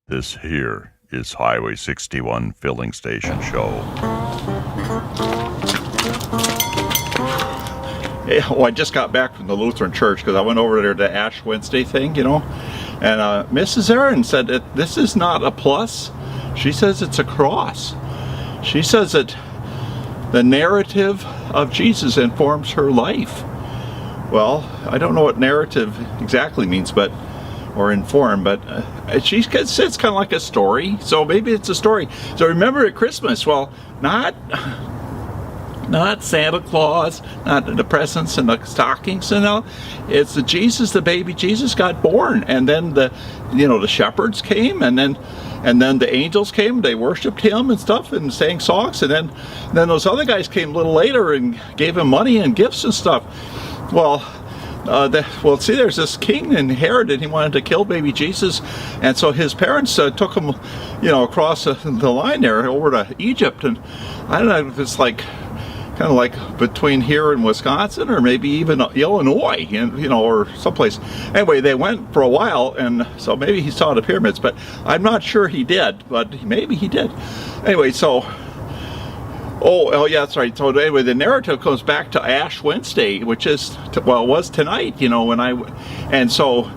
This here is Highway 61 Filling Station Show. Hey, I just got back from the Lutheran church because I went over there to Ash Wednesday thing, and Mrs. Aaron said that this is not a plus. She says it's a cross. She says that the narrative of Jesus informs her life. Well, I don't know what narrative exactly means, or inform, but she says it's kind of like a story, so maybe it's a story. So remember at Christmas, well, not Santa Claus, not the presents and the stockings and all. It's the baby Jesus got born, and then the shepherds came, and then the angels came. They worshipped him and stuff, and sang songs, and then those other guys came a little later and gave him money and gifts and stuff. Well, see, there's this king in Herod, and he wanted to kill baby Jesus, and so his parents took him, across the line there over to Egypt, and I don't know if it's kind of like between here and Wisconsin, or maybe even Illinois, or someplace. Anyway, they went for a while, and so maybe he saw the pyramids, but I'm not sure he did, but maybe he did. Anyway, so. Oh yeah, that's right. So anyway, the narrative comes back to Ash Wednesday, which is, it was tonight, and so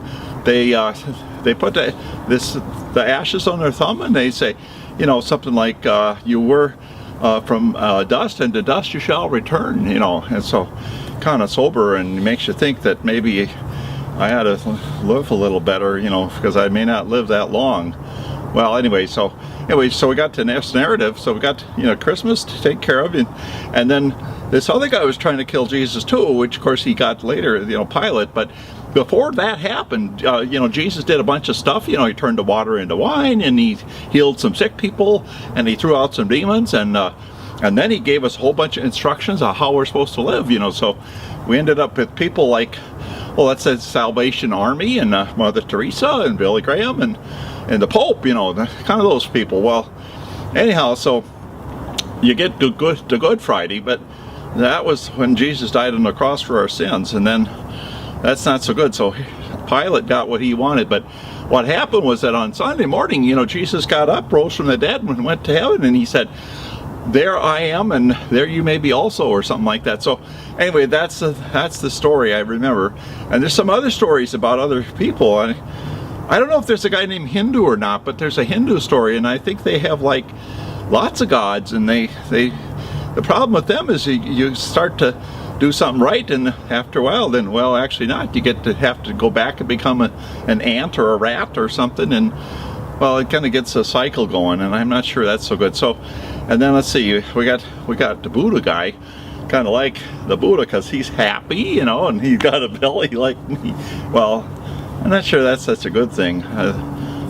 they put the ashes on their thumb, and they say, something like, you were from dust, and to dust you shall return, and so kind of sober, and makes you think that maybe I had to live a little better, because I may not live that long. Well, anyway, so we got to this narrative. So we got, Christmas to take care of, and then this other guy was trying to kill Jesus too, which of course he got later, Pilate. But before that happened, Jesus did a bunch of stuff. He turned the water into wine, and he healed some sick people, and he threw out some demons, and then he gave us a whole bunch of instructions on how we're supposed to live. So we ended up with people like, well, that's the Salvation Army, and Mother Teresa, and Billy Graham, and the Pope, kind of those people. Well, anyhow, so you get to Good Friday, but that was when Jesus died on the cross for our sins, and then that's not so good. So Pilate got what he wanted, but what happened was that on Sunday morning, Jesus got up, rose from the dead, and went to heaven, and he said, "There I am, and there you may be also," or something like that. So anyway, that's the story I remember. And there's some other stories about other people. I don't know if there's a guy named Hindu or not, but there's a Hindu story, and I think they have lots of gods, and the problem with them is you start to do something right, and after a while, then, well, actually not. You have to go back and become an ant or a rat or something, and well, it kind of gets a cycle going, and I'm not sure that's so good. So, and then let's see, we got the Buddha guy, kind of like the Buddha, because he's happy, and he's got a belly like me. Well, I'm not sure that's such a good thing.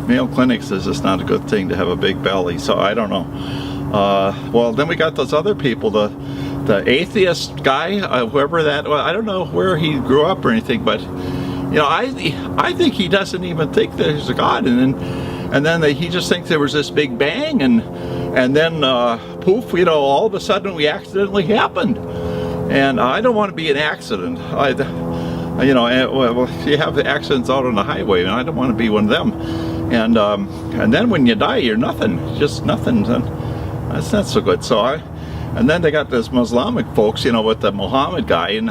Mayo Clinic says it's not a good thing to have a big belly, so I don't know. Well, then we got those other people, the atheist guy, whoever that. Well, I don't know where he grew up or anything, but I think he doesn't even think there's a God, and then he just thinks there was this big bang, and then poof, all of a sudden we accidentally happened, and I don't want to be an accident. You have the accidents out on the highway, and I don't want to be one of them. And then when you die, you're nothing, just nothing. And that's not so good. And then they got this Islamic folks, with the Muhammad guy, and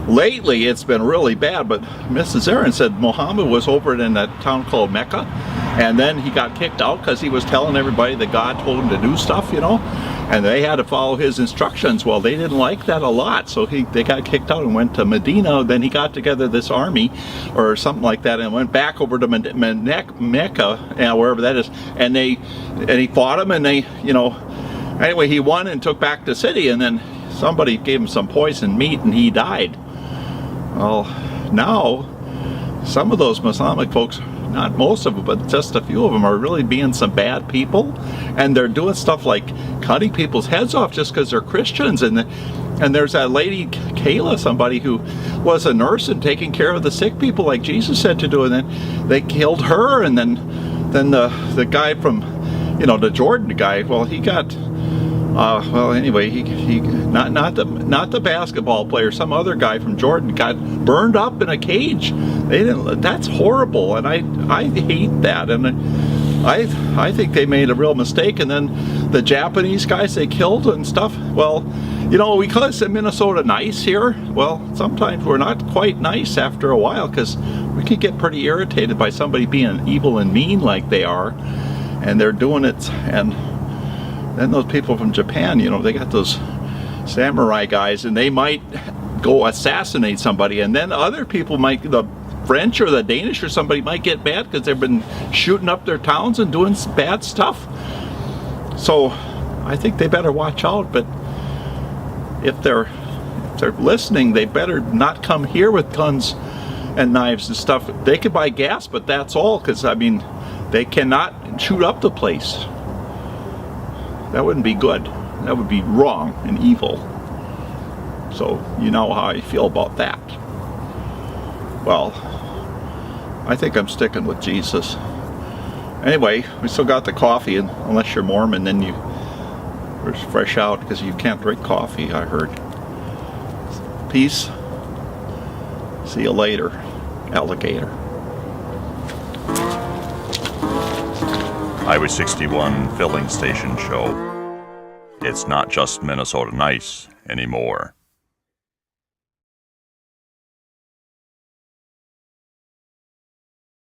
lately it's been really bad. But Mrs. Aaron said Muhammad was over in that town called Mecca, and then he got kicked out because he was telling everybody that God told him to do stuff, and they had to follow his instructions. Well, they didn't like that a lot, so they got kicked out and went to Medina. Then he got together this army or something like that, and went back over to Mecca, wherever that is, and he fought him, and anyway, he won and took back the city, and then somebody gave him some poisoned meat, and he died. Well, now some of those Islamic folks, not most of them, but just a few of them, are really being some bad people, and they're doing stuff like cutting people's heads off just because they're Christians. And there's that lady Kayla, somebody who was a nurse and taking care of the sick people like Jesus said to do, and then they killed her. And then the guy from the Jordan guy, well, he got anyway, he not the basketball player, some other guy from Jordan got burned up in a cage. That's horrible, and I hate that. And I think they made a real mistake. And then the Japanese guys they killed and stuff. Well, you know, we call it Minnesota nice here. Well, sometimes we're not quite nice after a while, because we can get pretty irritated by somebody being evil and mean like they are, and they're doing it. And then those people from Japan, you know, they got those samurai guys, and they might go assassinate somebody, and then other people might, the French or the Danish or somebody might get mad because they've been shooting up their towns and doing bad stuff. So I think they better watch out. But if they're listening, they better not come here with guns and knives and stuff. They can buy gas, but that's all, because I mean, they cannot shoot up the place. That wouldn't be good. That would be wrong and evil. So you know how I feel about that. Well, I think I'm sticking with Jesus. Anyway, we still got the coffee, and unless you're Mormon, then you're fresh out, because you can't drink coffee, I heard. Peace. See you later, alligator. Highway 61 filling station show. It's not just Minnesota nice anymore.